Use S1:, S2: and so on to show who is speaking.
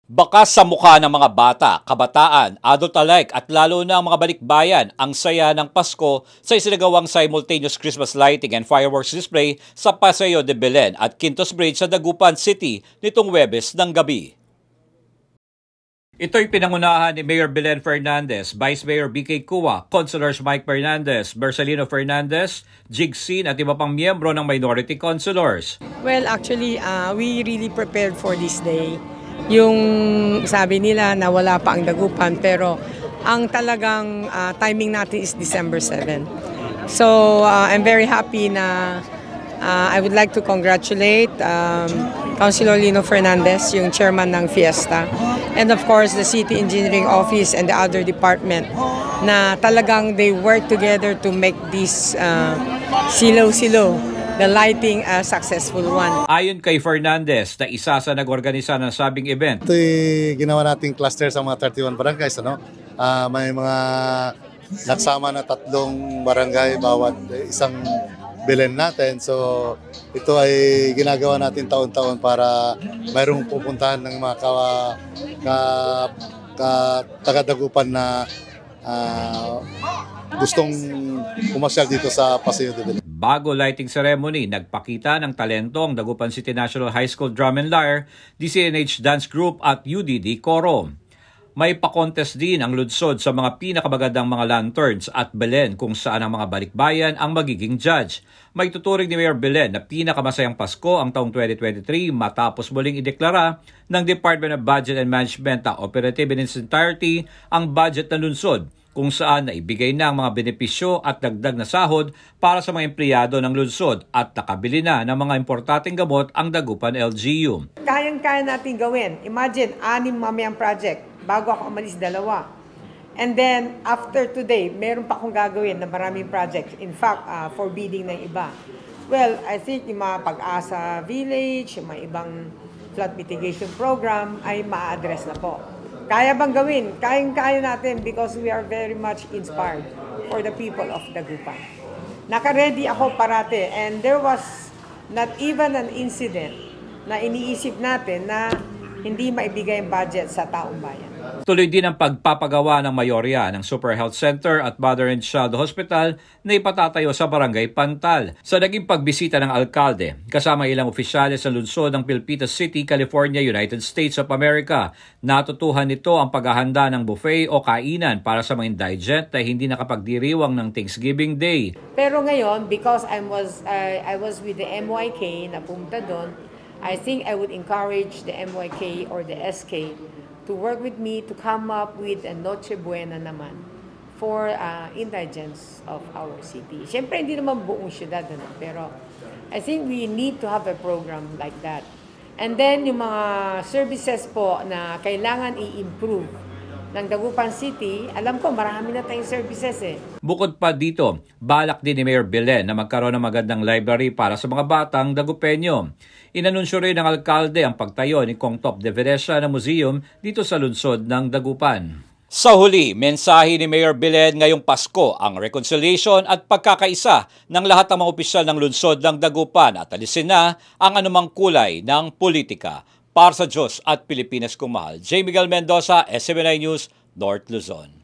S1: Bakas sa mukha ng mga bata, kabataan, adult alike at lalo na ang mga balikbayan ang saya ng Pasko sa isinagawang simultaneous Christmas lighting and fireworks display sa Paseo de Belen at Quintos Bridge sa Dagupan City nitong Huwebes ng gabi. Ito'y pinangunahan ni Mayor Belen Fernandez, Vice Mayor BK Cua, Councilors Mike Fernandez, Bersalino Fernandez, Jigsin at iba pang miyembro ng minority councilors.
S2: Well, actually, we really prepared for this day. Yung sabi nila na wala pa ang Dagupan pero ang talagang timing natin is December 7. So I'm very happy na I would like to congratulate Councilor Lino Fernandez, yung chairman ng Fiesta, and of course the City Engineering Office and the other department na talagang they work together to make this silaw-silaw, the lighting a successful one.
S1: Ayon kay Fernandez na isa sa nag-organisa ng sabing event.
S3: Ito'y ginawa nating cluster sa mga 31 barangays. May mga nagsama na 3 barangay bawat isang Belen natin. So ito ay ginagawa natin taon-taon para mayroong pupuntahan ng mga taga-Dagupan na gustong pumasyal dito sa Paseo de Belen.
S1: Bago lighting ceremony, nagpakita ng talento ang Dagupan City National High School Drum and Lyre, DCNH Dance Group at UDD Coro. May pa-contest din ang lunsod sa mga pinakamagandang mga lanterns at Belen kung saan ang mga balikbayan ang magiging judge. May tuturing ni Mayor Belen na pinakamasayang Pasko ang taong 2023 matapos muling ideklara ng Department of Budget and Management na operative in its entirety ang budget ng lunsod, kung saan naibigay na ang mga benepisyo at dagdag na sahod para sa mga empleyado ng lungsod at nakabili na ng mga importanteng gamot ang Dagupan LGU.
S2: Kayang-kaya natin gawin. Imagine, 6 mamayang project. Bago ako umalis, 2. And then, after today, meron pa akong gagawin na maraming projects. In fact, for bidding ng iba. Well, I think yung mga Pag-asa Village, yung mga ibang flood mitigation program ay ma-address na po. Kaya bang gawin? Kayang-kaya natin because we are very much inspired for the people of Dagupan. Naka-ready ako parate and there was not even an incident na iniisip natin na hindi maibigay ang budget sa taong bayan.
S1: Tuloy din ang pagpapagawa ng mayorya ng Super Health Center at Mother and Child Hospital na ipatatayo sa Barangay Pantal. Sa naging pagbisita ng alkalde, kasama ilang opisyales sa lungsod ng Milpitas City, California, United States of America, natutuhan nito ang paghahanda ng buffet o kainan para sa mga indigent na hindi nakapagdiriwang ng Thanksgiving Day.
S2: Pero ngayon, because I was with the MYK na pumunta doon, I think I would encourage the MYK or the SK to work with me to come up with a Noche Buena naman for indigents of our city. Siyempre, hindi naman buong syudad, pero I think we need to have a program like that. And then, yung mga services po na kailangan i-improve ng Dagupan City, alam ko marami na tayong services .
S1: Bukod pa dito, balak din ni Mayor Belen na magkaroon ng magandang library para sa mga batang Dagupenyo. Inanunsyo rin ng alkalde ang pagtayo ni Kong Top de Venecia na museum dito sa lungsod ng Dagupan. Sa huli, mensahe ni Mayor Belen ngayong Pasko ang reconciliation at pagkakaisa ng lahat ng mga opisyal ng lungsod ng Dagupan at alisin na ang anumang kulay ng politika. Para sa Diyos at Pilipinas kung mahal, J. Miguel Mendoza, SMNI News, North Luzon.